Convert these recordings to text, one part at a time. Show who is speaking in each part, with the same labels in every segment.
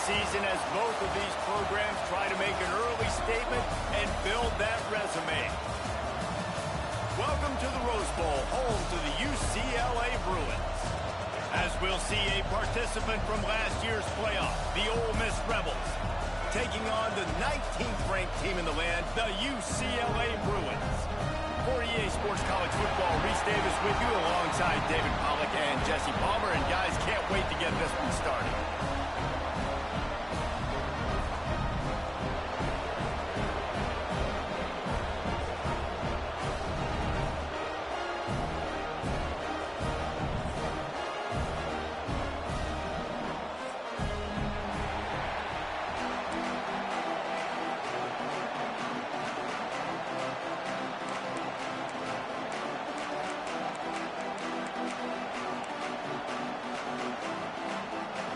Speaker 1: season as both of these programs try to make an early statement and build that resume. Welcome to the Rose Bowl, home to the UCLA Bruins. As we'll see a participant from last year's playoff, the Ole Miss Rebels, taking on the 19th ranked team in the land, the UCLA Bruins. For EA Sports College Football, Reese Davis with you alongside David Pollack and Jesse Palmer. And guys, can't wait to get this one started.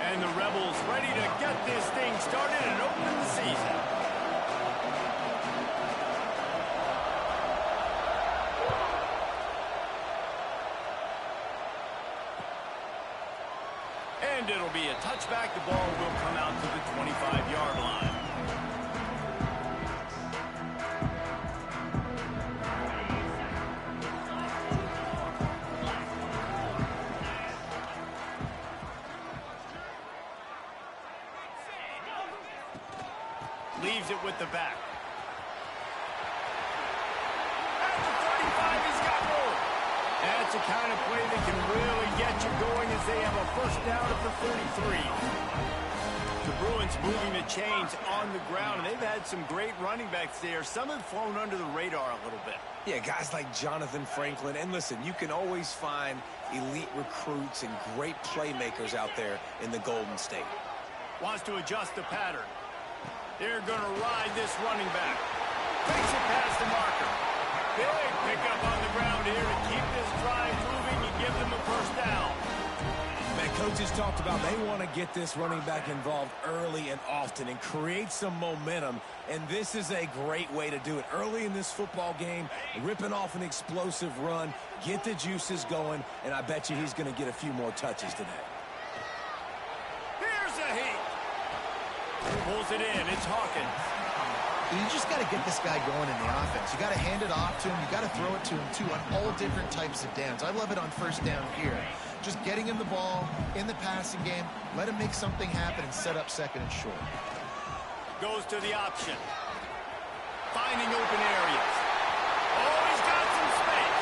Speaker 1: And the Rebels ready to get this thing started and open the season. And it'll be a touchback. The ball will come out to the 25-yard line. Leaves it with the back. At the 35, he's got more. That's the kind of play that can really get you going as they have a first down at the 33. The Bruins moving the chains on the ground, and they've had some great running backs there. Some have flown under the radar a little bit.
Speaker 2: Yeah, guys like Jonathan Franklin. And listen, you can always find elite recruits and great playmakers out there in the Golden State.
Speaker 1: Wants to adjust the pattern. They're going to ride this running back. Takes it past the marker. Big pickup on the ground here to keep this drive moving and give them a first down.
Speaker 2: Man, coaches talked about they want to get this running back involved early and often and create some momentum, and this is a great way to do it. Early in this football game, ripping off an explosive run, get the juices going, and I bet you he's going to get a few more touches today.
Speaker 1: Here's a heat. Pulls it in. It's Hawkins.
Speaker 3: You just got to get this guy going in the offense. You got to hand it off to him. You got to throw it to him, too, on all different types of downs. I love it on first down here. Just getting him the ball in the passing game. Let him make something happen and set up second and short.
Speaker 1: Goes to the option. Finding open areas. Oh, he's got some space.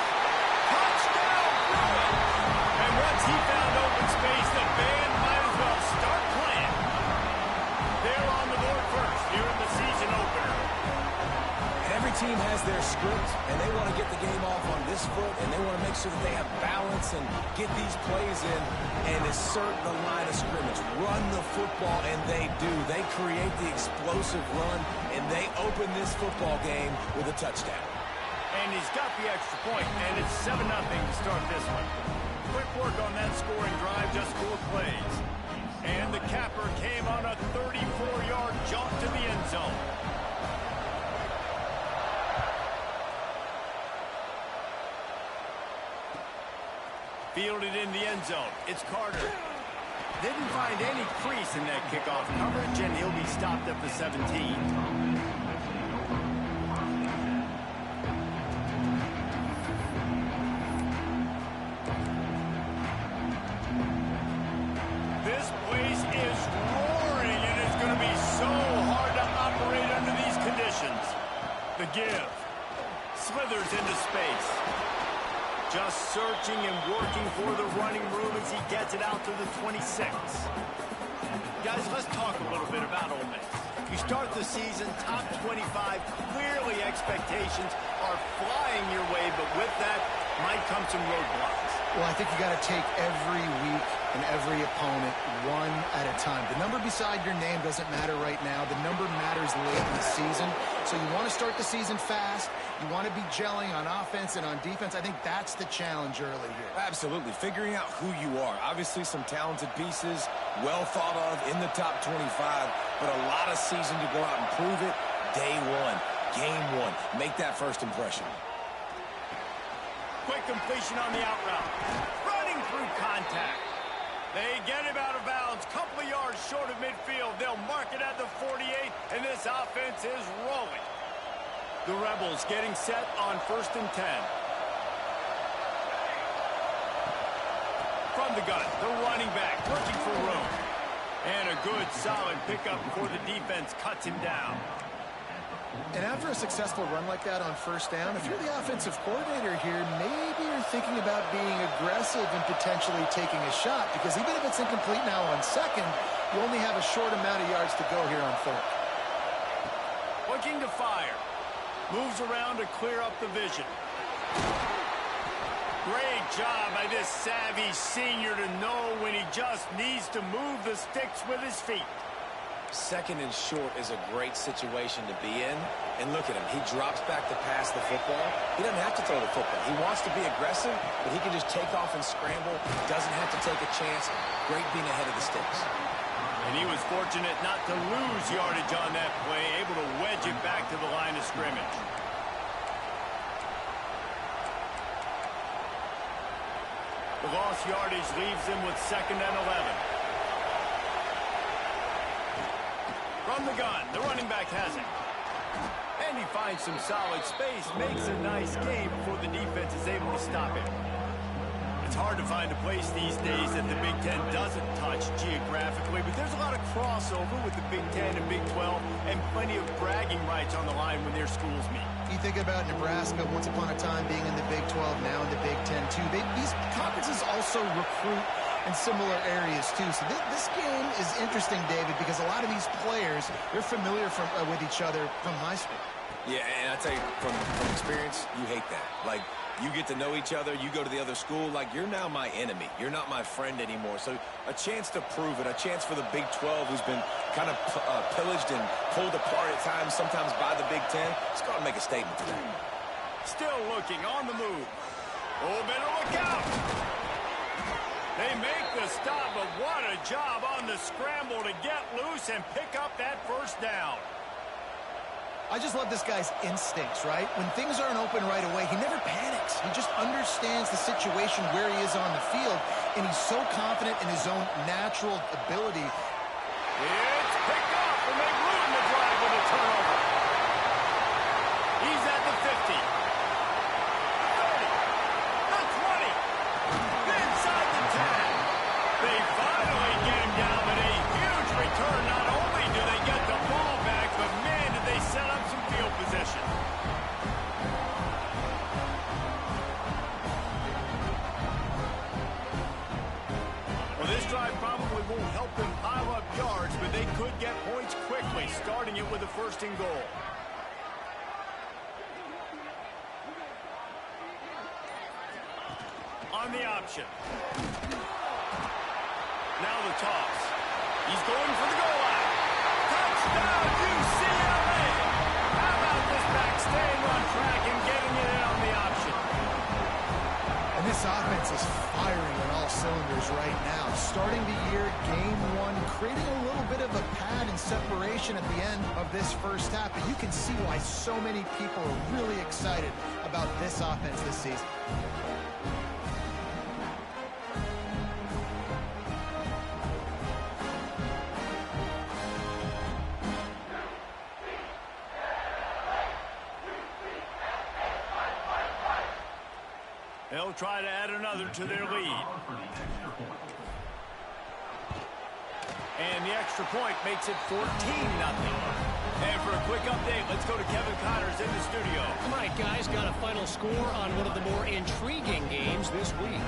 Speaker 1: Touchdown, Bruins. And once he found open space, the band might as well start playing. They're on the board first here in the season opener.
Speaker 2: And every team has their script, and they want to get the game off on this foot, and they want to make sure that they have balance and get these plays in and assert the line of scrimmage. Run the football, and they do. They create the explosive run, and they open this football game with a touchdown.
Speaker 1: And he's got the extra point, and it's 7-0 to start this one. Quick work on that scoring drive, just 4 plays. And the capper came on a 34-yard jump to the end zone. Fielded in the end zone. It's Carter. Didn't find any crease in that kickoff coverage, and he'll be stopped at the 17. The give. Slithers into space. Just searching and working for the running room as he gets it out to the 26. Guys, let's talk a little bit about Ole Miss. You start the season top 25. Clearly expectations are flying your way, but with that might come some roadblocks.
Speaker 3: Well, I think you got to take every week and every opponent one at a time. The number beside your name doesn't matter right now. The number matters late in the season. So you want to start the season fast. You want to be gelling on offense and on defense. I think that's the challenge early here.
Speaker 2: Absolutely. Figuring out who you are. Obviously some talented pieces, well thought of in the top 25, but a lot of season to go out and prove it. Day one, game one. Make that first impression.
Speaker 1: Quick completion on the out route. Running through contact. They get him out of bounds, couple of yards short of midfield. They'll mark it at the 48, and this offense is rolling. The Rebels getting set on 1st and 10. From the gun, the running back looking for room. And a good, solid pickup before the defense cuts him down.
Speaker 3: And after a successful run like that on 1st down, if you're the offensive coordinator here, maybe you're thinking about being aggressive and potentially taking a shot, because even if it's incomplete now on 2nd, you only have a short amount of yards to go here on 3rd.
Speaker 1: Looking to fire. Moves around to clear up the vision. Great job by this savvy senior to know when he just needs to move the sticks with his feet.
Speaker 2: 2nd and short is a great situation to be in. And look at him. He drops back to pass the football. He doesn't have to throw the football. He wants to be aggressive, but he can just take off and scramble. Doesn't have to take a chance. Great being ahead of the sticks.
Speaker 1: And he was fortunate not to lose yardage on that play, able to wedge it back to the line of scrimmage. The lost yardage leaves him with 2nd and 11. From the gun, the running back has it. And he finds some solid space, makes a nice gain before the defense is able to stop him. It's hard to find a place these days that the Big Ten doesn't touch geographically, but there's a lot of crossover with the Big Ten and Big 12 and plenty of bragging rights on the line when their schools meet.
Speaker 3: You think about Nebraska once upon a time being in the Big 12, now in the Big 10 too. These conferences also recruit in similar areas too. So this game is interesting, David, because a lot of these players, they're familiar with each other from high school.
Speaker 2: Yeah, and I tell you, from experience, you hate that. Like, you get to know each other, you go to the other school, like, you're now my enemy. You're not my friend anymore. So a chance to prove it, a chance for the Big 12, who's been kind of pillaged and pulled apart at times, sometimes by the Big 10. Let's go and make a statement today.
Speaker 1: Still looking on the move. Oh, better look out. They make the stop, but what a job on the scramble to get loose and pick up that 1st down.
Speaker 3: I just love this guy's instincts, right? When things aren't open right away, he never panics. He just understands the situation where he is on the field, and he's so confident in his own natural ability.
Speaker 1: It's picked off, and they ruin the drive with a turnover. He's at the 50. 30. The 20. Inside the 10. They finally get him down, but a huge return. Not only do they get the ball back, but man, did they set up some field position. Well, this drive probably won't help them pile up yards, but they could get points quickly, starting it with a 1st and goal. On the option. Now the toss. He's going for the goal line. Touchdown, UCLA! How about this back staying on track and getting it in on the option?
Speaker 3: And this offense is firing on all cylinders right now. Starting the year, game 1, creating a little bit of a pad and separation at the end of this 1st half. But you can see why so many people are really excited about this offense this season.
Speaker 1: They'll try to add another to their lead. And the extra point makes it 14-0. And for a quick update, let's go to Kevin Connors in the studio.
Speaker 4: All right, guys, got a final score on one of the more intriguing games this week.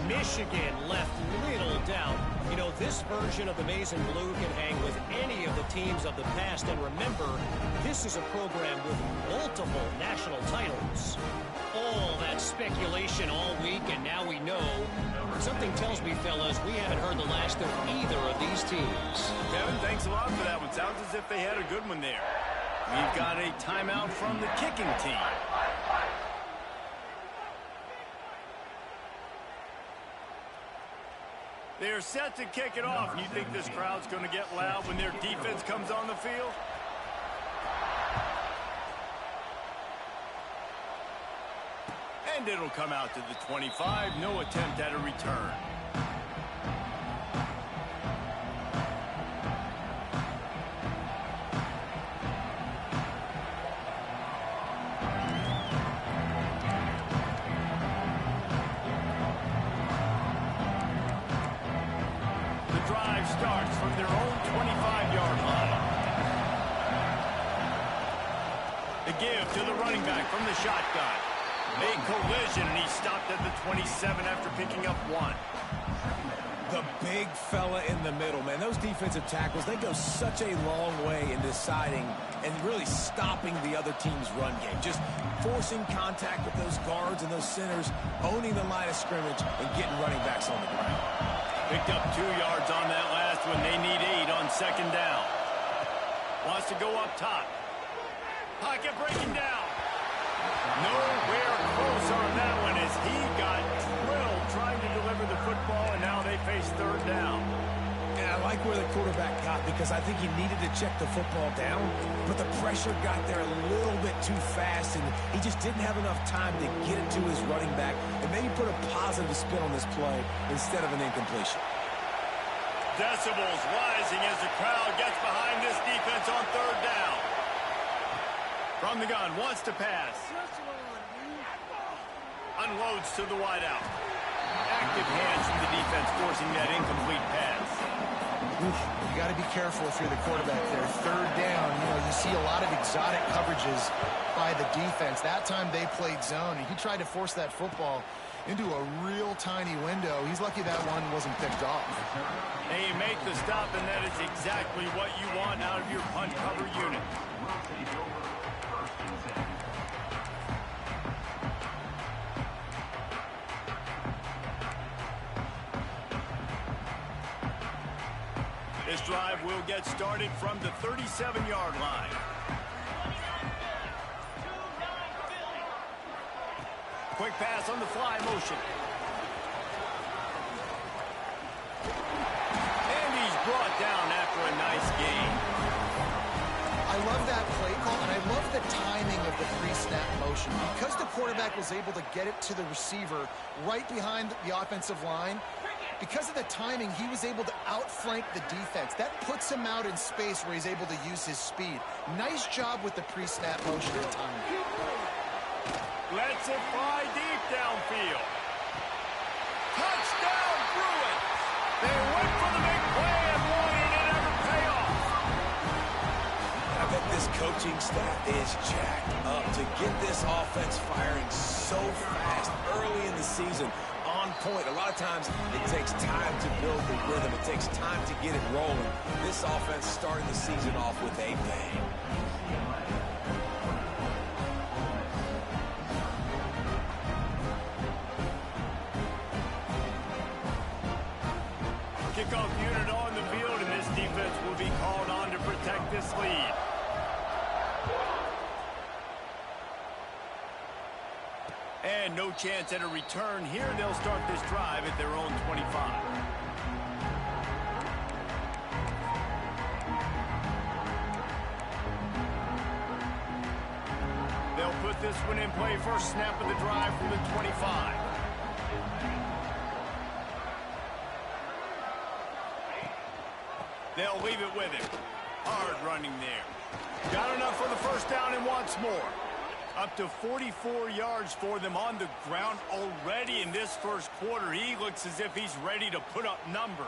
Speaker 4: Michigan left little doubt. You know, this version of the Maize and Blue can hang with any of the teams of the past. And remember, this is a program with multiple national titles. All that speculation all week, and now we know. Something tells me, fellas, we haven't heard the last of either of these teams.
Speaker 1: Kevin, thanks a lot for that one. Sounds as if they had a good one there. We've got a timeout from the kicking team. They're set to kick it off. You think this crowd's going to get loud when their defense comes on the field? And it'll come out to the 25. No attempt at a return. The give to the running back from the shotgun. A collision, and he stopped at the 27 after picking up 1.
Speaker 2: The big fella in the middle, man. Those defensive tackles, they go such a long way in deciding and really stopping the other team's run game. Just forcing contact with those guards and those centers, owning the line of scrimmage, and getting running backs on the ground.
Speaker 1: Picked up 2 yards on that last one. They need 8 on 2nd down. Wants to go up top. Pocket breaking down. Nowhere close on that one as he got drilled trying to deliver the football, and now they face 3rd down.
Speaker 2: And I like where the quarterback got because I think he needed to check the football down, but the pressure got there a little bit too fast, and he just didn't have enough time to get it to his running back and maybe put a positive spin on this play instead of an incompletion.
Speaker 1: Decibels rising as the crowd gets behind this defense on 3rd down. From the gun, wants to pass. Unloads to the wideout. Active hands from the defense forcing that incomplete pass.
Speaker 3: You got to be careful if you're the quarterback there. 3rd down, you see a lot of exotic coverages by the defense. That time they played zone, and he tried to force that football into a real tiny window. He's lucky that one wasn't picked off.
Speaker 1: And you make the stop, and that is exactly what you want out of your punt cover unit. This drive will get started from the 37-yard line. Quick pass on the fly motion. And he's brought down after a nice gain.
Speaker 3: I love that play call, and I love the timing of the pre-snap motion. Because the quarterback was able to get it to the receiver right behind the offensive line, because of the timing, he was able to outflank the defense. That puts him out in space where he's able to use his speed. Nice job with the pre-snap motion and timing.
Speaker 1: Lets it fly deep downfield. Touchdown, Bruins! They went for the big play and boy, did it ever pay off.
Speaker 2: I bet this coaching staff is jacked up to get this offense firing so fast early in the season. On point. A lot of times it takes time to build the rhythm. It takes time to get it rolling. This offense starting the season off with a bang.
Speaker 1: Kickoff unit on the field, and this defense will be called on to protect this lead. And no chance at a return here. They'll start this drive at their own 25. They'll put this one in play. First snap of the drive from the 25. They'll leave it with him. Hard running there. Got enough for the first down and wants more. Up to 44 yards for them on the ground already in this first quarter. He looks as if he's ready to put up numbers.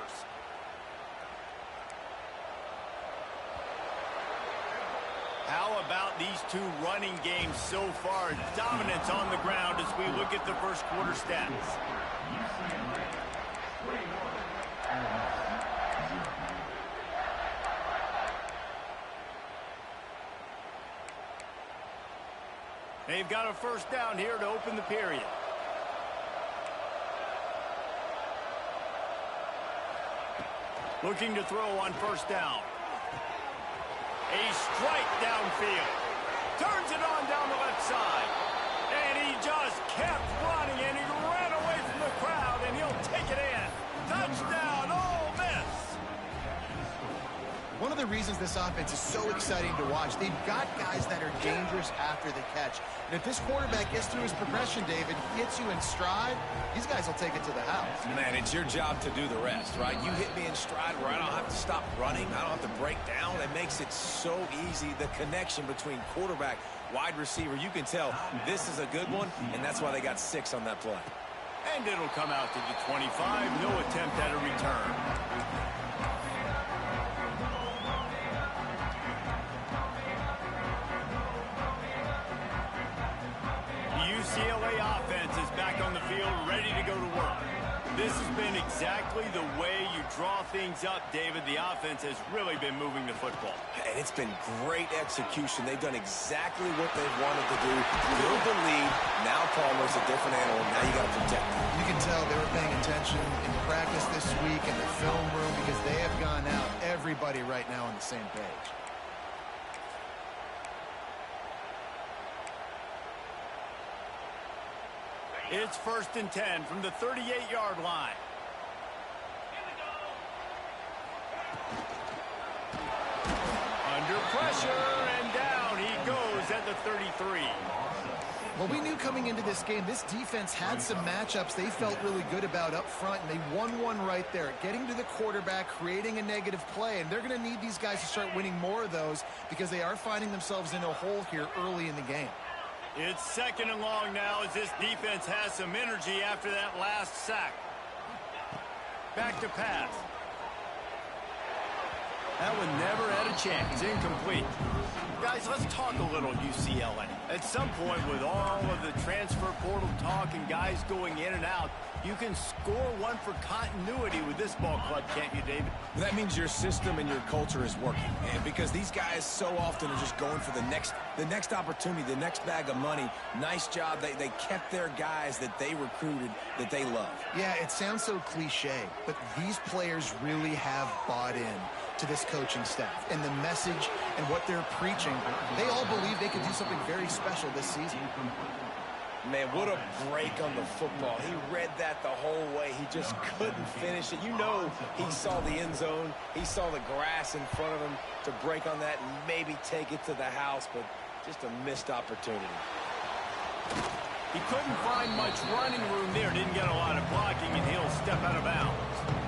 Speaker 1: How about these two running games so far? Dominance on the ground as we look at the first quarter stats. They've got a first down here to open the period. Looking to throw on first down. A strike downfield. Turns it on down the left side. And he just kept running, and he ran away from the crowd, and he'll take it in. Touchdown, Ole Miss.
Speaker 3: One of the reasons this offense is so exciting to watch, they've got guys that are dangerous after the catch. And if this quarterback gets through his progression, David, gets you in stride, these guys will take it to the house.
Speaker 2: Man, it's your job to do the rest, right? You hit me in stride where I don't have to stop running. I don't have to break down. It makes it so easy, the connection between quarterback, wide receiver. You can tell this is a good one, and that's why they got 6 on that play.
Speaker 1: And it'll come out to the 25. No attempt at a return. UCLA offense is back on the field, ready to go to work. This has been exactly the way you draw things up, David. The offense has really been moving the football.
Speaker 2: And it's been great execution. They've done exactly what they've wanted to do. Build the lead. Now Palmer's a different animal. Now you got to protect him.
Speaker 3: You can tell they were paying attention in practice this week in the film room because they have gone out, everybody right now on the same page.
Speaker 1: It's 1st and 10 from the 38-yard line. Under pressure, and down he goes at the 33.
Speaker 3: Well, we knew coming into this game, this defense had some matchups they felt really good about up front, and they won one right there, getting to the quarterback, creating a negative play, and they're going to need these guys to start winning more of those because they are finding themselves in a hole here early in the game.
Speaker 1: It's 2nd and long now as this defense has some energy after that last sack. Back to pass. That one never had a chance. Incomplete. Guys, let's talk a little UCLA. At some point, with all of the transfer portal talk and guys going in and out, you can score one for continuity with this ball club, can't you, David?
Speaker 2: That means your system and your culture is working. And because these guys so often are just going for the next opportunity, the next bag of money. Nice job. They kept their guys that they recruited, that they love.
Speaker 3: Yeah, it sounds so cliche, but these players really have bought in to this coaching staff and the message and what they're preaching. They all believe they could do something very special this season.
Speaker 2: Man, what a break on the football. He read that the whole way. He just couldn't finish it. You know he saw the end zone. He saw the grass in front of him to break on that and maybe take it to the house, but just a missed opportunity.
Speaker 1: He couldn't find much running room there. Didn't get a lot of blocking, and he'll step out of bounds.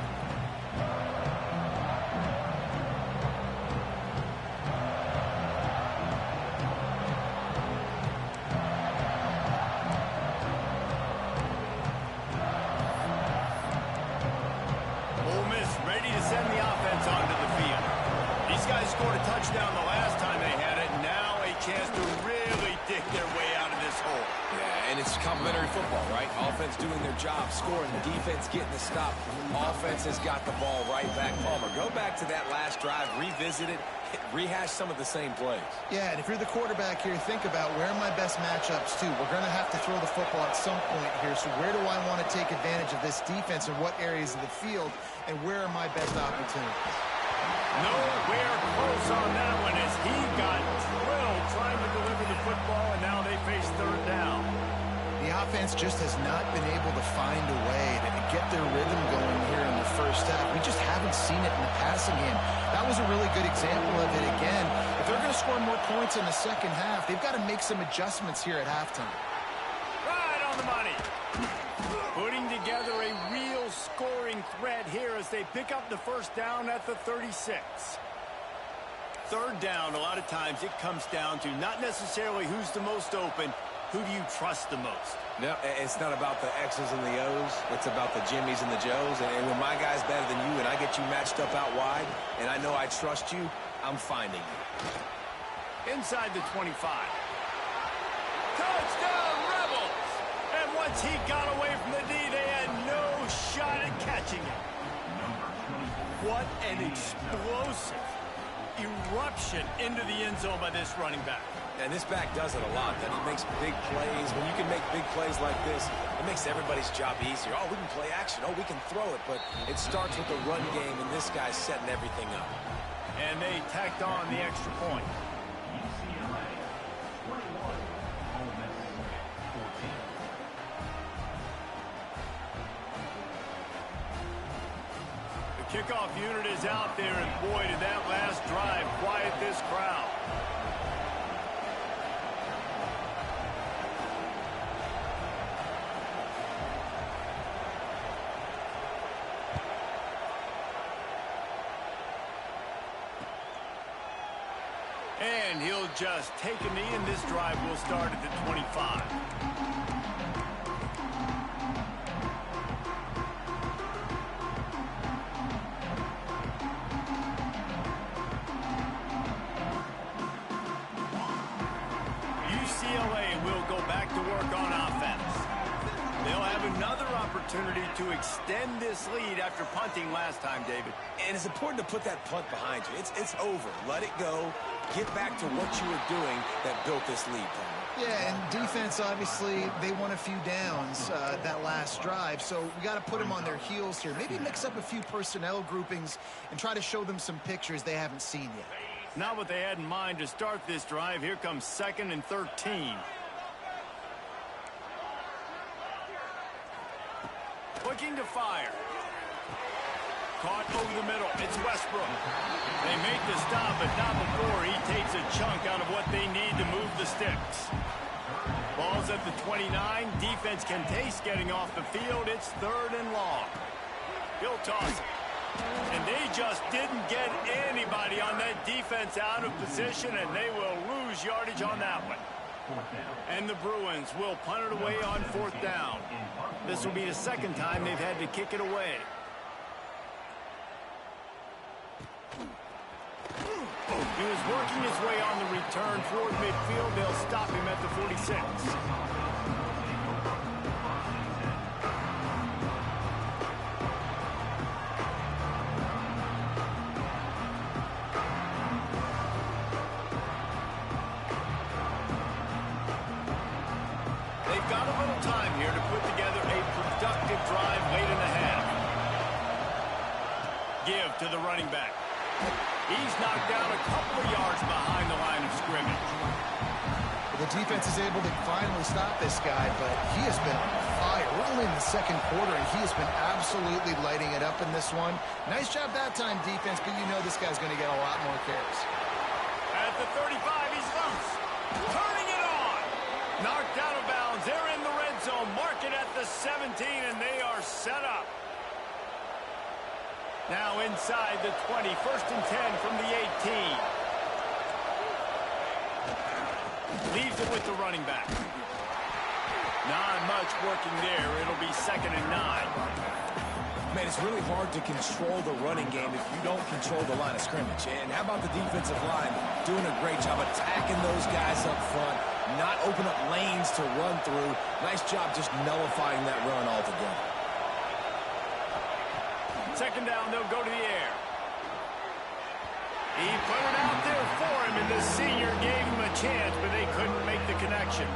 Speaker 1: Scored a touchdown the last time they had it. Now a chance to really dig their way out of this hole.
Speaker 2: Yeah, and it's complimentary football, right? Offense doing their job, scoring, defense getting the stop. Offense has got the ball right back. Palmer, go back to that last drive, revisit it, rehash some of the same plays.
Speaker 3: Yeah, and if you're the quarterback here, think about where are my best matchups too. We're going to have to throw the football at some point here, so where do I want to take advantage of this defense and what areas of the field, and where are my best opportunities?
Speaker 1: Nowhere close on that one as he got drilled trying to deliver the football, and now they face 3rd down.
Speaker 3: The offense just has not been able to find a way to get their rhythm going here in the first half. We just haven't seen it in the passing game. That was a really good example of it again. If they're going to score more points in the second half, they've got to make some adjustments here at halftime.
Speaker 1: Right on the money. Putting together a real scoring threat here as they pick up the 1st down at the 36. 3rd down, a lot of times it comes down to not necessarily who's the most open, who do you trust the most?
Speaker 2: No, it's not about the X's and the O's. It's about the Jimmies and the Joes. And when my guy's better than you and I get you matched up out wide, and I know I trust you, I'm finding you.
Speaker 1: Inside the 25. Touchdown, Rebels! And once he got away from the D, they had no shot at catching it. What an explosive eruption into the end zone by this running back.
Speaker 2: And this back does it a lot. That he makes big plays. When you can make big plays like this, it makes everybody's job easier. Oh, we can play action. Oh, we can throw it. But it starts with the run game, and this guy's setting everything up.
Speaker 1: And they tacked on the extra point. Kickoff unit is out there, and boy, did that last drive quiet this crowd. And he'll just take a knee, and this drive will start at the 25. UCLA will go back to work on offense. They'll have another opportunity to extend this lead after punting last time, David.
Speaker 2: And it's important to put that punt behind you. It's over. Let it go. Get back to what you were doing that built this lead, Palmer.
Speaker 3: Yeah, and defense, obviously, they won a few downs that last drive, so we got to put them on their heels here. Maybe mix up a few personnel groupings and try to show them some pictures they haven't seen yet.
Speaker 1: Not what they had in mind to start this drive. Here comes 2nd and 13. Looking to fire. Caught over the middle. It's Westbrook. They make the stop, but not before he takes a chunk out of what they need to move the sticks. Ball's at the 29. Defense can taste getting off the field. It's 3rd and long. He'll toss it. And they just didn't get anybody on that defense out of position, and they will lose yardage on that one. And the Bruins will punt it away on 4th down. This will be the 2nd time they've had to kick it away. He was working his way on the return toward midfield. They'll stop him at the 46. They've got a little time here to put together a productive drive late in the half. Give to the running back. He's knocked down a couple of yards behind the line of scrimmage.
Speaker 3: The defense is able to finally stop this guy, but he has been on fire. We're only in the 2nd quarter, and he has been absolutely lighting it up in this one. Nice job that time, defense, but you know this guy's going to get a lot more carries.
Speaker 1: At the 35, he's loose. Turning it on. Knocked out of bounds. They're in the red zone. Mark it at the 17, and they are set up. Now inside the 20, 1st and 10 from the 18. Leaves it with the running back. Not much working there. It'll be 2nd and 9.
Speaker 2: Man, it's really hard to control the running game if you don't control the line of scrimmage. And how about the defensive line doing a great job attacking those guys up front, not open up lanes to run through. Nice job just nullifying that run altogether.
Speaker 1: 2nd down, they'll go to the air. He put it out there for him, and the senior gave him a chance, but they couldn't make the connection.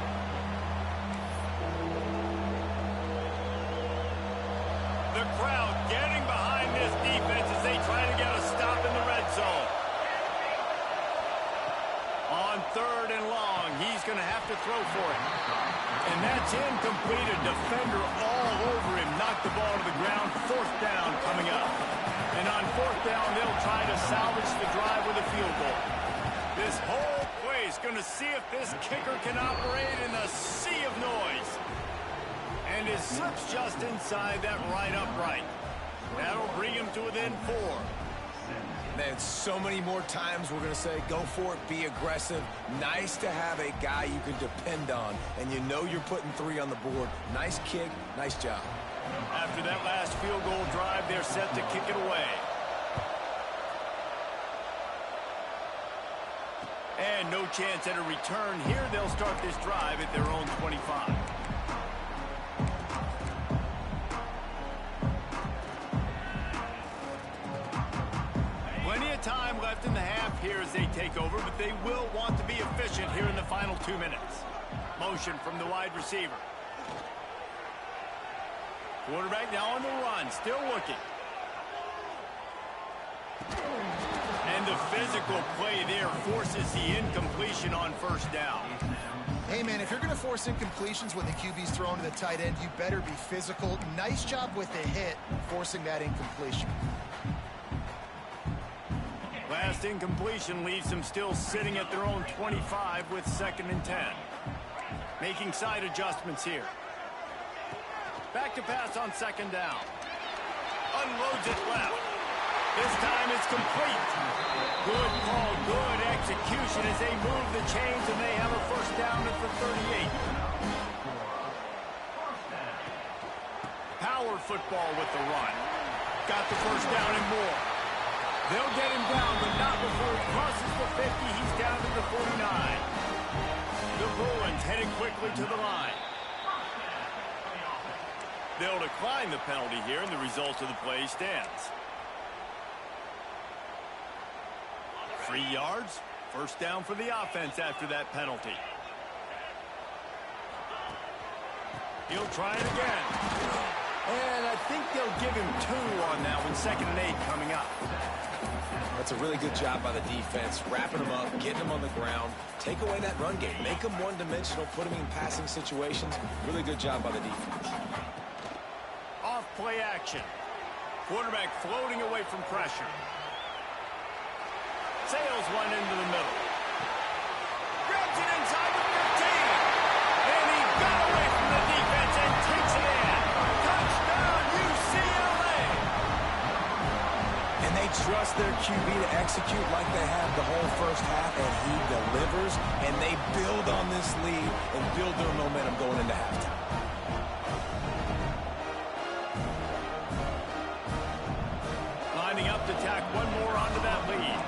Speaker 1: The crowd getting behind this defense as they try to get a stop in the red zone. On 3rd and long, he's going to have to throw for it. And that's incomplete. A defender all over him. Knocked the ball to the ground. 4th down coming up. And on 4th down, they'll try to salvage the drive with a field goal. This whole play is going to see if this kicker can operate in a sea of noise. And it slips just inside that right upright. That'll bring him to within 4.
Speaker 2: Man, so many more times we're going to say, go for it, be aggressive. Nice to have a guy you can depend on, and you know you're putting 3 on the board. Nice kick, nice job.
Speaker 1: After that last field goal drive, they're set to kick it away. And no chance at a return here. They'll start this drive at their own 25. Time left in the half here as they take over, but they will want to be efficient here in the final 2 minutes. Motion from the wide receiver. Quarterback now on the run, still looking. And the physical play there forces the incompletion on 1st down.
Speaker 3: Hey, man, if you're going to force incompletions when the QB's thrown to the tight end, you better be physical. Nice job with the hit, forcing that incompletion.
Speaker 1: Last incompletion leaves them still sitting at their own 25 with 2nd and 10. Making side adjustments here. Back to pass on 2nd down. Unloads it left. This time it's complete. Good call, good execution as they move the chains, and they have a 1st down at the 38. Power football with the run. Got the 1st down and more. They'll get him down, but not before he crosses the 50. He's down to the 49. The Bruins headed quickly to the line. They'll decline the penalty here, and the result of the play stands. 3 yards, first down for the offense after that penalty. He'll try it again. And I think they'll give him 2 on that one, 2nd and 8 coming up.
Speaker 2: That's a really good job by the defense, wrapping them up, getting them on the ground, take away that run game, make them one-dimensional, put them in passing situations. Really good job by the defense.
Speaker 1: Off play action. Quarterback floating away from pressure. Sails one into the middle. Grabs it inside the 15. And he got away from the defense and takes it in. Touchdown, UCLA.
Speaker 2: And they trust their QB to execute like they have the whole first half, and he delivers, and they build on this lead and build their momentum going into halftime.
Speaker 1: Lining up to tack one more onto that lead.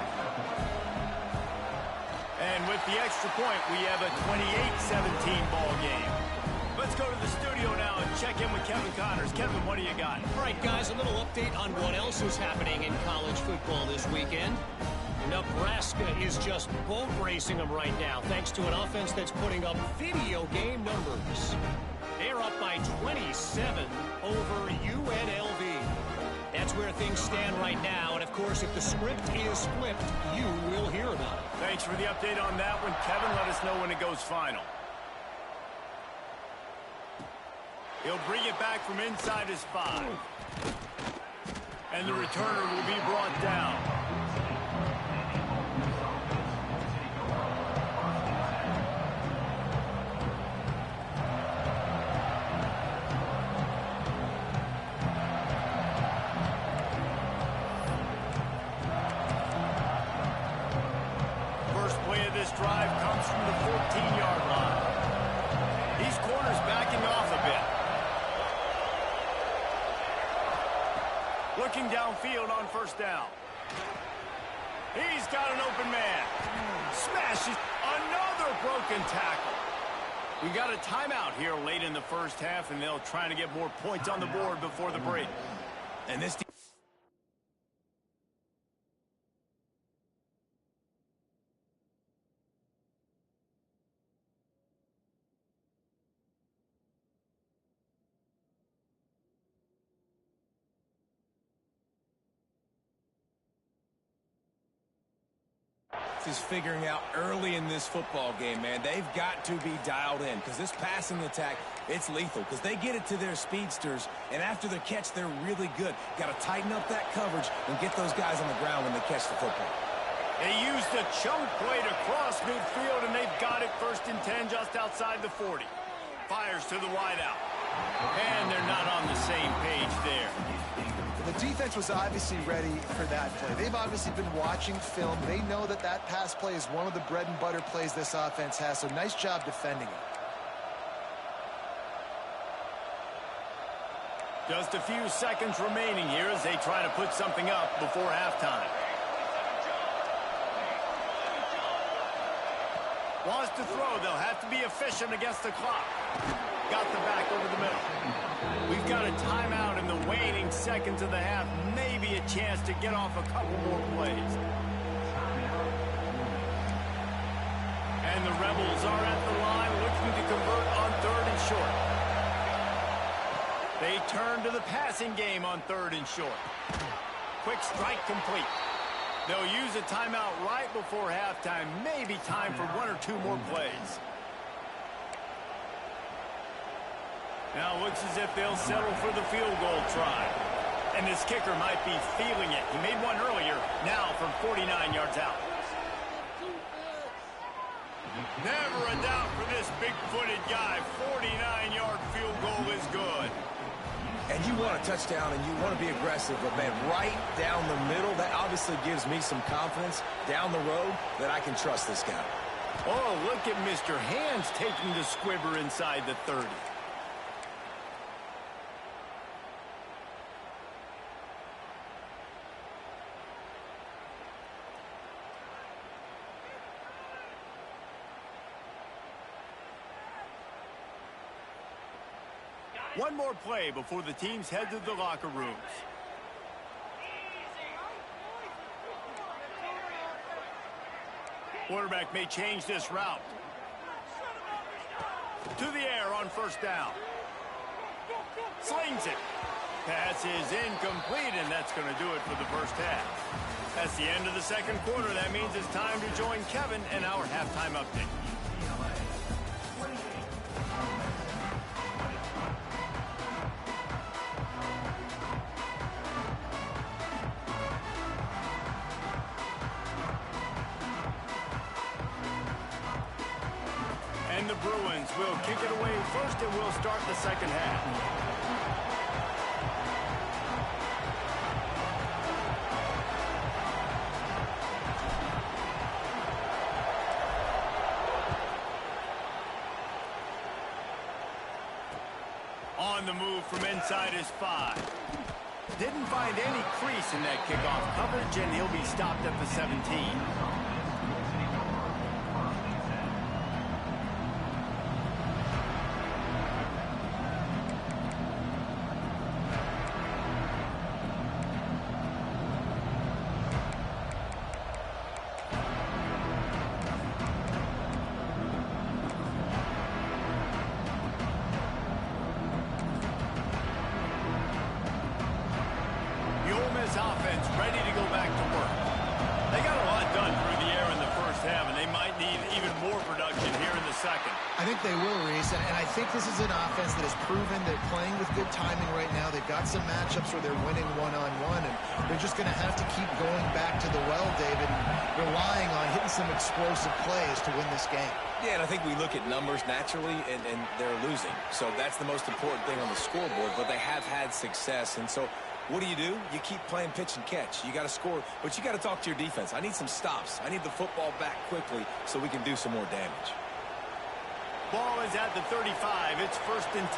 Speaker 1: And with the extra point, we have a 28-17 ball game. Let's go to the studio now and check in with Kevin Connors. Kevin, what do you got?
Speaker 4: All right, guys, a little update on what else is happening in college football this weekend. Nebraska is just boat racing them right now, thanks to an offense that's putting up video game numbers. They're up by 27 over UNLV. That's where things stand right now, and of course, if the script is flipped, you will hear about it.
Speaker 1: Thanks for the update on that one, Kevin. Let us know when it goes final. He'll bring it back from inside his 5. And the returner will be brought down. First play of this drive comes from the 14-yard line. These corners backing off a bit. Looking downfield on first down. He's got an open man. Smashes another broken tackle. We got a timeout here late in the first half, and they'll try to get more points on the board before the break.
Speaker 2: And this is figuring out early in this football game, man. They've got to be dialed in because this passing attack, it's lethal because they get it to their speedsters, and after the catch, they're really good. Got to tighten up that coverage and get those guys on the ground when they catch the football.
Speaker 1: They used a chunk play to cross midfield, and they've got it 1st and 10 just outside the 40. Fires to the wideout. And they're not on the same page there.
Speaker 3: The defense was obviously ready for that play. They've obviously been watching film. They know that that pass play is one of the bread and butter plays this offense has, so nice job defending it.
Speaker 1: Just a few seconds remaining here as they try to put something up before halftime. Wants to throw. They'll have to be efficient against the clock. Got the back over the middle. We've got a timeout in the waning seconds of the half. Maybe a chance to get off a couple more plays. And the Rebels are at the line looking to convert on 3rd and short. They turn to the passing game on 3rd and short. Quick strike complete. They'll use a timeout right before halftime. Maybe time for 1 or 2 more plays. Now it looks as if they'll settle for the field goal try. And this kicker might be feeling it. He made one earlier, now from 49 yards out. Never a doubt for this big-footed guy. 49-yard field goal is good.
Speaker 2: And you want a touchdown and you want to be aggressive, but man, right down the middle, that obviously gives me some confidence down the road that I can trust this guy.
Speaker 1: Oh, look at Mr. Hands taking the squibber inside the 30. One more play before the teams head to the locker rooms. Quarterback may change this route. To the air on first down. Slings it. Pass is incomplete, and that's going to do it for the first half. That's the end of the second quarter. That means it's time to join Kevin and our halftime update. And the Bruins will kick it away first, and we'll start the second half. On the move from inside his 5. Didn't find any crease in that kickoff coverage, and he'll be stopped at the 17. Offense ready to go back to work. They got a lot done through the air in the first half, and they might need even more production here in the second.
Speaker 3: I think they will, Reese, and I think this is an offense that has proven they're playing with good timing right now. They've got some matchups where they're winning one-on-one, and they're just going to have to keep going back to the well, David, and relying on hitting some explosive plays to win this game.
Speaker 2: Yeah, and I think we look at numbers naturally, and they're losing. So that's the most important thing on the scoreboard, but they have had success, and so what do? You keep playing pitch and catch. You got to score, but you got to talk to your defense. I need some stops. I need the football back quickly so we can do some more damage.
Speaker 1: Ball is at the 35. It's 1st and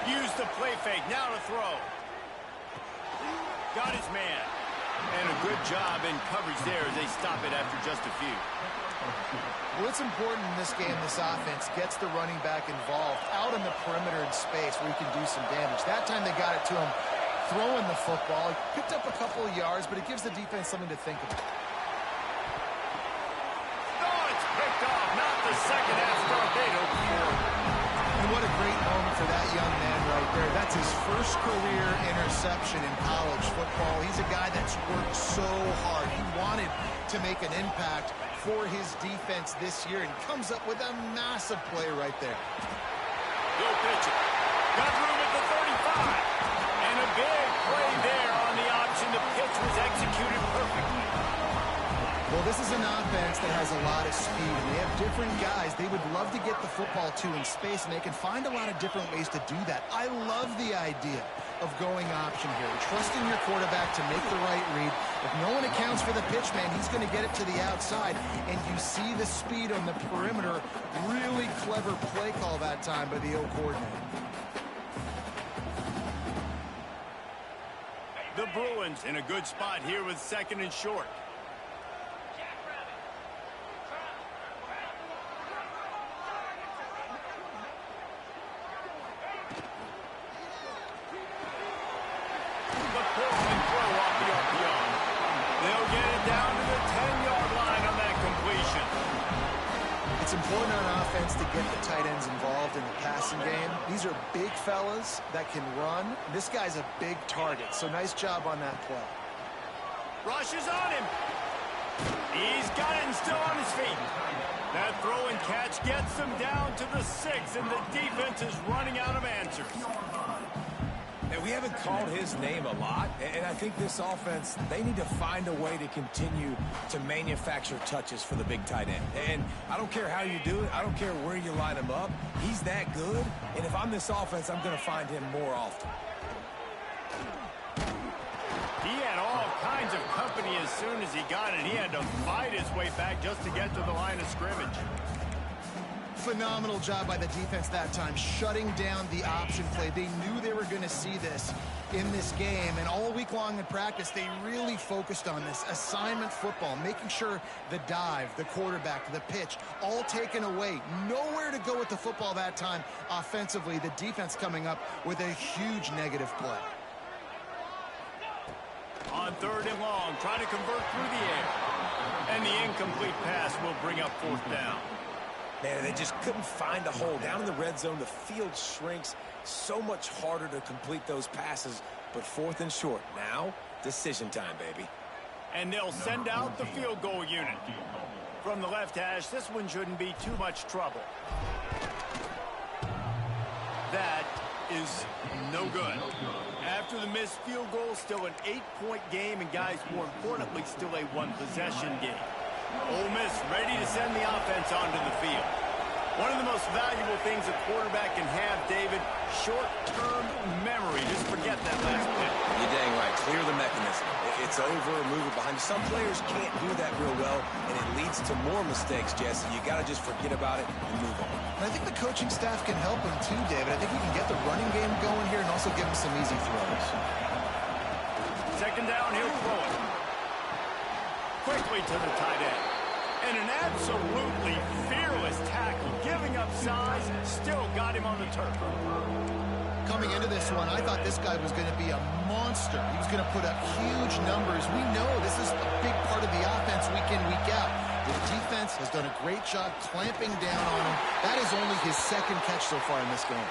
Speaker 1: 10. Use the play fake. Now to throw. Got his man. And a good job in coverage there as they stop it after just a few.
Speaker 3: Well, it's important in this game, this offense gets the running back involved out in the perimeter in space where he can do some damage. That time they got it to him throwing the football. He picked up a couple of yards, but it gives the defense something to think about.
Speaker 1: Oh, it's picked off. Not the second half start they'd hoped for.
Speaker 3: And what a great moment for that young man right there. That's his first career interception in college football. He's a guy that's worked so hard. He wanted to make an impact for his defense this year and comes up with a massive play right there.
Speaker 1: Go pitch it. Got room at the 35. And a big play there on the option. The pitch was executed perfectly.
Speaker 3: Well, this is an offense that has a lot of speed, and they have different guys they would love to get the football to in space, and they can find a lot of different ways to do that. I love the idea of going option here, trusting your quarterback to make the right read. If no one accounts for the pitch, man, he's going to get it to the outside, and you see the speed on the perimeter. Really clever play call that time by the O coordinator.
Speaker 1: The Bruins in a good spot here with 2nd and short.
Speaker 3: It's important on offense to get the tight ends involved in the passing game. These are big fellas that can run. This guy's a big target, so nice job on that play.
Speaker 1: Rush is on him. He's got it and still on his feet. That throw and catch gets them down to the 6, and the defense is running out of answers.
Speaker 2: And we haven't called his name a lot, and I think this offense, they need to find a way to continue to manufacture touches for the big tight end. And I don't care how you do it. I don't care where you line him up. He's that good, and if I'm this offense, I'm going to find him more often.
Speaker 1: He had all kinds of company as soon as he got it. He had to fight his way back just to get to the line of scrimmage.
Speaker 3: Phenomenal job by the defense that time, shutting down the option play. They knew they were going to see this in this game, and all week long in practice, they really focused on this assignment football, making sure the dive, the quarterback, the pitch, all taken away. Nowhere to go with the football that time offensively. The defense coming up with a huge negative play.
Speaker 1: On 3rd and long, trying to convert through the air. And the incomplete pass will bring up 4th down.
Speaker 2: Man, they just couldn't find a hole. Down in the red zone, the field shrinks. So much harder to complete those passes. But 4th and short. Now, decision time, baby.
Speaker 1: And they'll send out the field goal unit. From the left hash, this one shouldn't be too much trouble. That is no good. After the missed field goal, still an 8-point game, and guys, more importantly, still a 1-possession game. Ole Miss ready to send the offense onto the field. One of the most valuable things a quarterback can have, David, short-term memory. Just forget that last play.
Speaker 2: You're dang right. Clear the mechanism. It's over, move it behind you. Some players can't do that real well, and it leads to more mistakes, Jesse. You got to just forget about it and move on.
Speaker 3: And I think the coaching staff can help him too, David. I think we can get the running game going here and also give him some easy throws.
Speaker 1: 2nd down, he'll throw it. Quickly to the tight end. And an absolutely fearless tackle, giving up size, still got him on the turf.
Speaker 3: Coming into this one, I thought this guy was going to be a monster. He was going to put up huge numbers. We know this is a big part of the offense week in, week out. The defense has done a great job clamping down on him. That is only his 2nd catch so far in this game.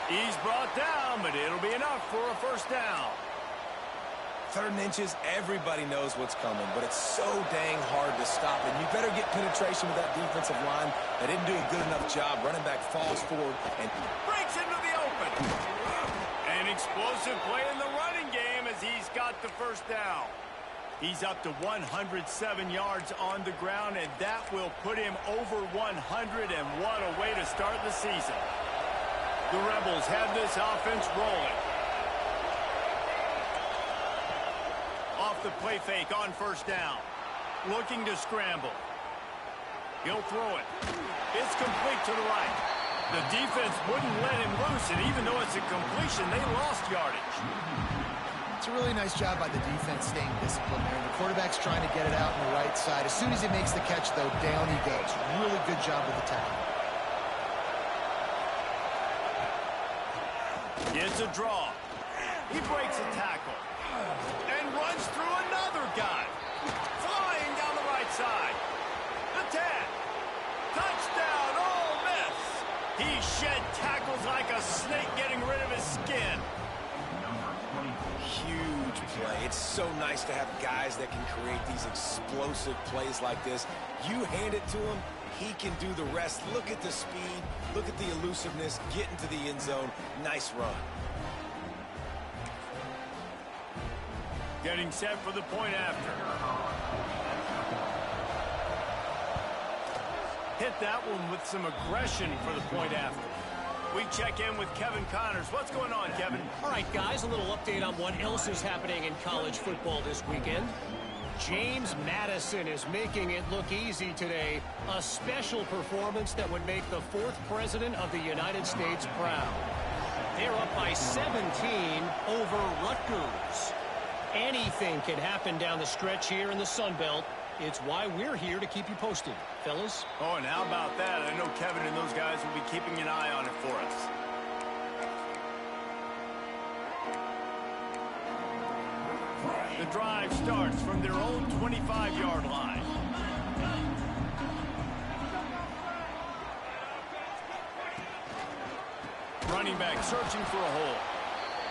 Speaker 1: He's brought down, but it'll be enough for a 1st down.
Speaker 2: 3rd and inches, everybody knows what's coming, but it's so dang hard to stop. And you better get penetration with that defensive line. They didn't do a good enough job. Running back falls forward and
Speaker 1: breaks into the open. An explosive play in the running game as he's got the 1st down. He's up to 107 yards on the ground, and that will put him over 100, and what a way to start the season. The Rebels have this offense rolling. Off the play fake on 1st down. Looking to scramble. He'll throw it. It's complete to the right. The defense wouldn't let him loose, and even though it's a completion, they lost yardage.
Speaker 3: It's a really nice job by the defense staying disciplined there. The quarterback's trying to get it out on the right side. As soon as he makes the catch, though, down he goes. Really good job with the tackle.
Speaker 1: Gets a draw. He breaks a tackle. And runs through another guy. Flying down the right side. The 10. Touchdown, Ole Miss. He shed tackles like a snake getting rid of his skin.
Speaker 2: huge play. It's so nice to have guys that can create these explosive plays like this. You hand it to him, he can do the rest. Look at the speed. Look at the elusiveness. Get into the end zone. Nice run.
Speaker 1: Getting set for the point after. Hit that one with some aggression for the point after. We check in with Kevin Connors. What's going on, Kevin?
Speaker 4: All right, guys, a little update on what else is happening in college football this weekend. James Madison is making it look easy today. A special performance that would make the 4th president of the United States proud. They're up by 17 over Rutgers. Anything can happen down the stretch here in the Sun Belt. It's why we're here to keep you posted, fellas.
Speaker 1: Oh, and how about that? I know Kevin and those guys will be keeping an eye on it for us. The drive starts from their own 25-yard line. Running back searching for a hole.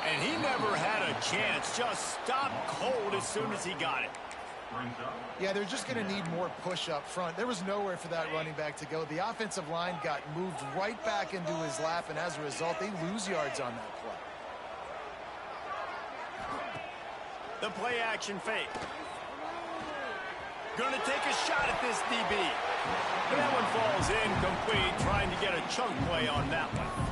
Speaker 1: And he never had a chance. Just stopped cold as soon as he got it.
Speaker 3: Yeah, they're just going to need more push up front. There was nowhere for that running back to go. The offensive line got moved right back into his lap, and as a result, they lose yards on that play.
Speaker 1: The play action fake. Going to take a shot at this DB. But that one falls incomplete, trying to get a chunk play on that one.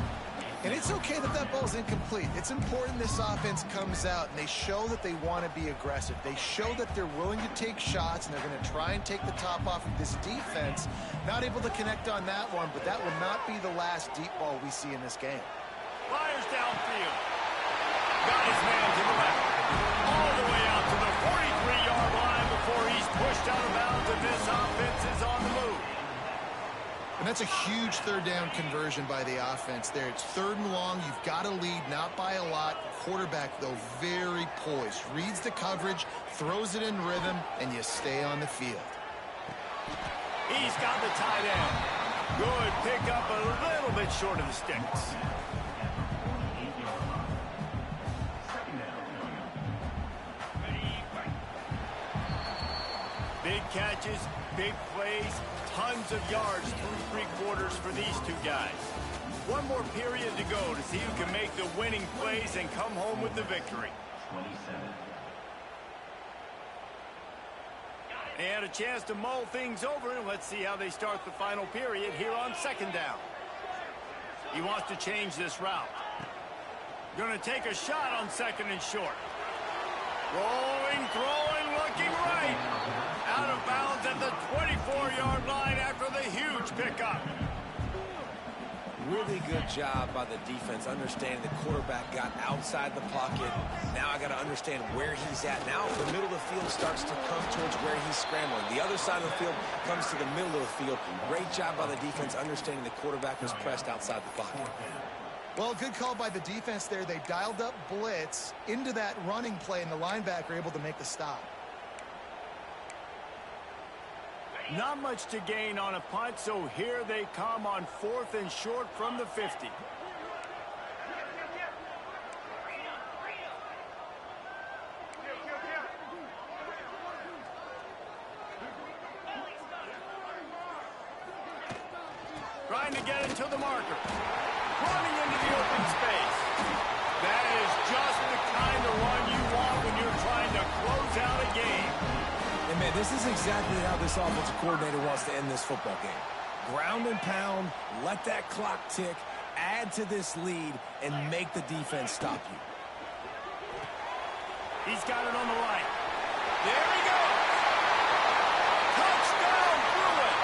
Speaker 3: And it's okay that that ball's incomplete. It's important this offense comes out and they show that they want to be aggressive. They show that they're willing to take shots and they're going to try and take the top off of this defense. Not able to connect on that one, but that will not be the last deep ball we see in this game.
Speaker 1: Fires downfield. Got his man to the left. All the way out to the 43-yard line before he's pushed out of bounds, and this offense is on the move.
Speaker 3: And that's a huge third down conversion by the offense there. It's 3rd and long. You've got to lead, not by a lot. Quarterback, though, very poised. Reads the coverage, throws it in rhythm, and you stay on the field.
Speaker 1: He's got the tight end. Good pickup, a little bit short of the sticks. Big catches, big plays, tons of yards through 3 quarters for these two guys. One more period to go to see who can make the winning plays and come home with the victory. And a chance to mull things over, and let's see how they start the final period here on 2nd down. He wants to change this route. Going to take a shot on 2nd and short. Rolling, throwing, looking right. Out of bounds at the 24-yard line after the huge pickup.
Speaker 2: Really good job by the defense, understanding the quarterback got outside the pocket. Now I got to understand where he's at. Now the middle of the field starts to come towards where he's scrambling. The other side of the field comes to the middle of the field. Great job by the defense, understanding the quarterback was pressed outside the pocket.
Speaker 3: Well, good call by the defense there. They dialed up blitz into that running play, and the linebacker able to make the stop.
Speaker 1: Not much to gain on a punt, so here they come on 4th and short from the 50. Trying to get into the marker. Running into the open space. That is just the kind of run you want when you're trying to close out a game.
Speaker 2: And man, this is exactly how this offensive coordinator wants to end this football game. Ground and pound, let that clock tick, add to this lead, and make the defense stop you.
Speaker 1: He's got it on the right. There he goes. Touchdown, Bruin.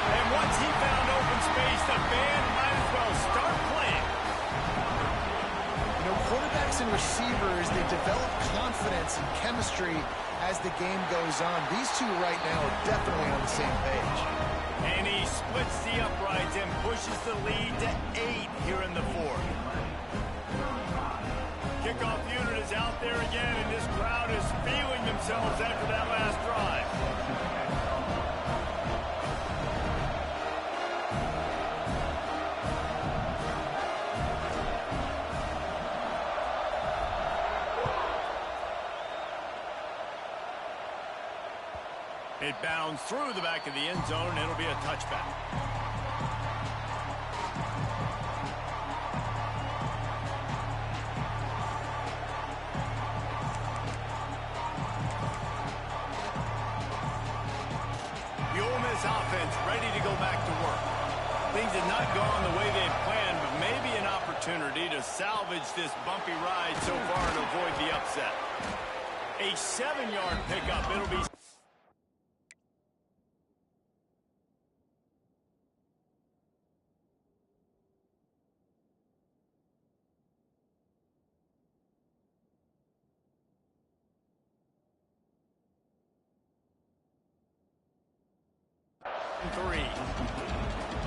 Speaker 1: And once he found open space, the band might as well start playing.
Speaker 3: You know, quarterbacks and receivers, they develop confidence and chemistry as the game goes on. These two right now are definitely on the same page.
Speaker 1: And he splits the uprights and pushes the lead to 8 here in the 4th. Kickoff unit is out there again, and this crowd is feeling themselves after that last drive. It bounds through the back of the end zone, and it'll be a touchback. The Ole Miss offense ready to go back to work. Things have not gone the way they had planned, but maybe an opportunity to salvage this bumpy ride so far and avoid the upset. A 7-yard pickup. It'll be...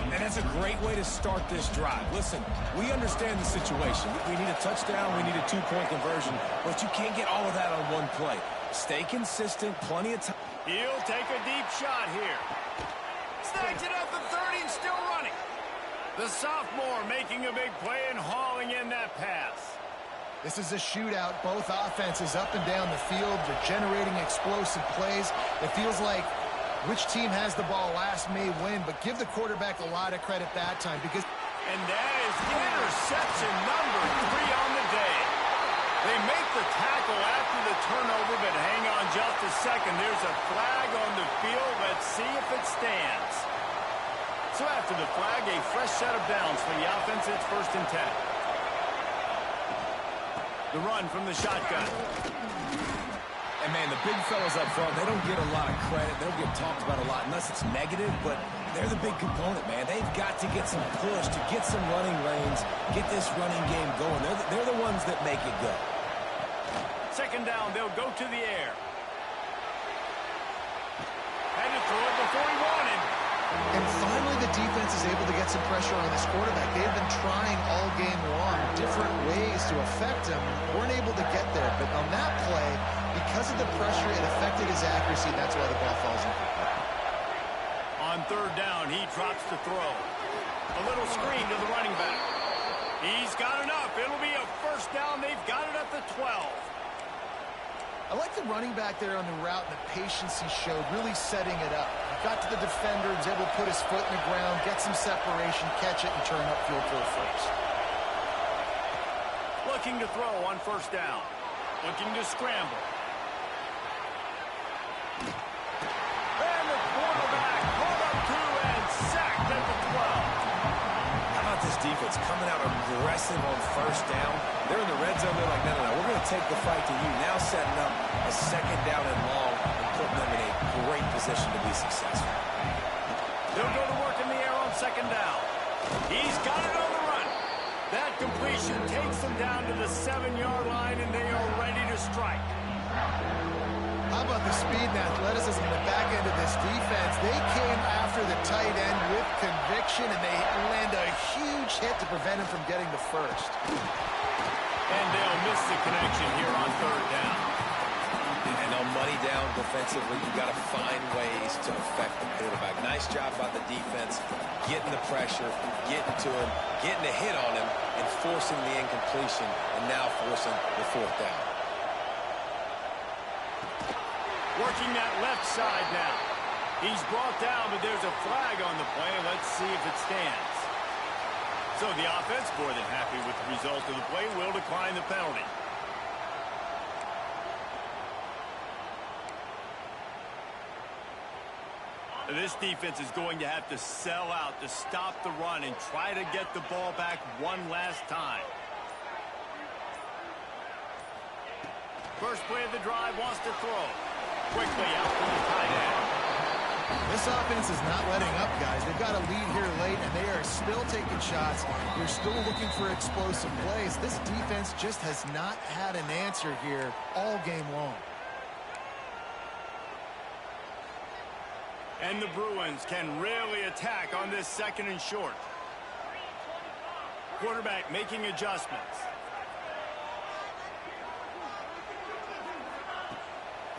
Speaker 2: And that's a great way to start this drive. Listen, we understand the situation. We need a touchdown, we need a 2-point conversion, but you can't get all of that on one play. Stay consistent, plenty of time.
Speaker 1: He'll take a deep shot here. Snags it at the 30 and still running. The sophomore making a big play and hauling in that pass.
Speaker 3: This is a shootout. Both offenses up and down the field. They're generating explosive plays. It feels like which team has the ball last may win, but give the quarterback a lot of credit that time because...
Speaker 1: And that is interception number 3 on the day. They make the tackle after the turnover, but hang on just a second. There's a flag on the field. Let's see if it stands. So after the flag, a fresh set of downs for the offense. It's 1st and 10. The run from the shotgun.
Speaker 2: And, man, the big fellas up front, they don't get a lot of credit. They don't get talked about a lot unless it's negative, but they're the big component, man. They've got to get some push, to get some running lanes, get this running game going. They're the ones that make it go.
Speaker 1: Second down, they'll go to the air. Had to throw it before he wanted.
Speaker 3: And finally, the defense is able to get some pressure on this quarterback. They've been trying all game long different ways to affect him. Weren't able to get there. But on that play, because of the pressure, it affected his accuracy. That's why the ball falls incomplete.
Speaker 1: On third down, he drops to throw. A little screen to the running back. He's got enough. It'll be a first down. They've got it at the 12.
Speaker 3: I like the running back there on the route and the patience he showed, really setting it up. Got to the defender, was able to put his foot in the ground, get some separation, catch it, and turn upfield for a first.
Speaker 1: Looking to throw on first down. Looking to scramble. And the quarterback pulled up two and sacked at the 12.
Speaker 2: How about this defense coming out aggressive on first down? They're in the red zone. They're like, no, we're going to take the fight to you. Now setting up a second down and long and putting them in a great position to be successful.
Speaker 1: They'll go to work in the air on second down. He's got it on the run. That completion takes them down to the 7-yard line, and they are ready to strike.
Speaker 3: How about the speed and athleticism in the back end of this defense? They came after the tight end with conviction, and they land a huge hit to prevent him from getting the first.
Speaker 1: And they'll miss the connection here on third down.
Speaker 2: And on money down defensively, you've got to find ways to affect the quarterback. Nice job by the defense, getting the pressure, getting to him, getting a hit on him, and forcing the incompletion, and now forcing the fourth down.
Speaker 1: Working that left side now. He's brought down, but there's a flag on the play. Let's see if it stands. So the offense, more than happy with the result of the play, will decline the penalty. This defense is going to have to sell out to stop the run and try to get the ball back one last time. First play of the drive, wants to throw. Quickly out to the tight end.
Speaker 3: This offense is not letting up, guys. They've got a lead here late, and they are still taking shots. They're still looking for explosive plays. This defense just has not had an answer here all game long.
Speaker 1: And the Bruins can really attack on this second and short. Quarterback making adjustments.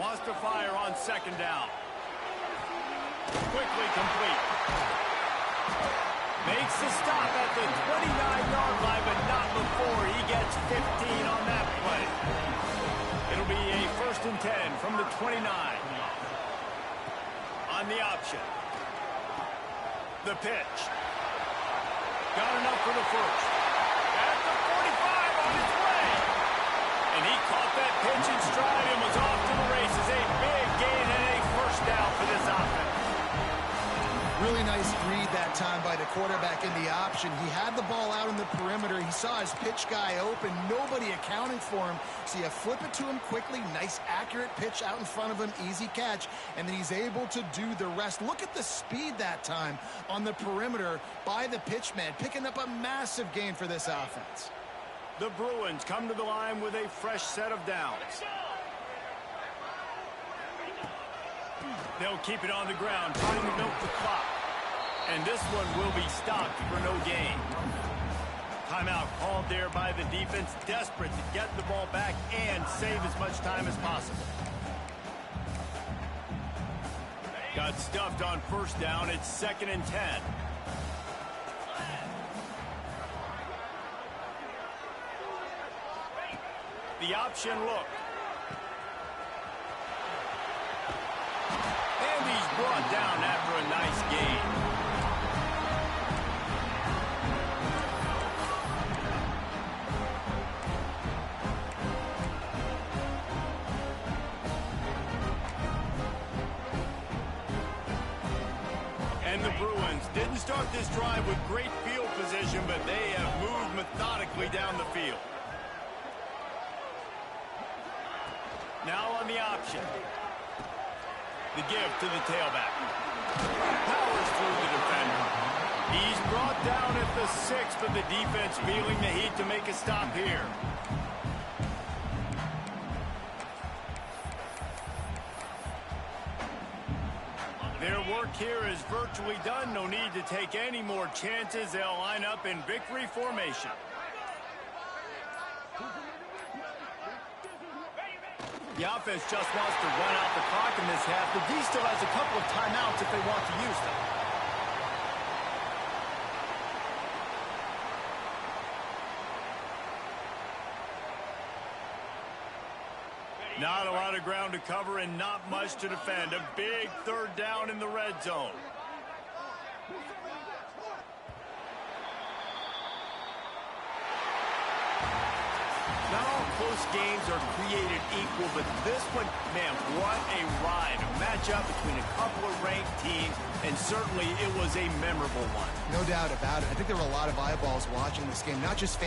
Speaker 1: Wants to fire on second down. Quickly complete. Makes the stop at the 29-yard line, but not before he gets 15 on that play. It'll be a 1st and 10 from the 29. On the option. The pitch. Got enough for the first. At the 45 on his way. And he caught that pitch in stride and was off to the races. A big gain and a first down for this offense.
Speaker 3: Really nice read that time by the quarterback in the option. He had the ball out in the perimeter. He saw his pitch guy open. Nobody accounting for him. So you flip it to him quickly. Nice, accurate pitch out in front of him. Easy catch. And then he's able to do the rest. Look at the speed that time on the perimeter by the pitchman, picking up a massive gain for this offense.
Speaker 1: The Bruins come to the line with a fresh set of downs. They'll keep it on the ground, trying to milk the clock. And this one will be stopped for no gain. Timeout called there by the defense, desperate to get the ball back and save as much time as possible. Got stuffed on first down. It's 2nd and 10. The option look. And he's brought down after a nice gain. And the Bruins didn't start this drive with great field position, but they have moved methodically down the field. Now on the option. The give to the tailback. Powers through the defender. He's brought down at the 6, but the defense feeling the heat to make a stop here. Their work here is virtually done. No need to take any more chances. They'll line up in victory formation. The offense just wants to run out the clock in this half. The D still has a couple of timeouts if they want to use them. Not a lot of ground to cover and not much to defend. A big third down in the red zone. Not all close games are created equal, but this one, man, what a ride. A matchup between a couple of ranked teams, and certainly it was a memorable one.
Speaker 3: No doubt about it. I think there were a lot of eyeballs watching this game, not just fans.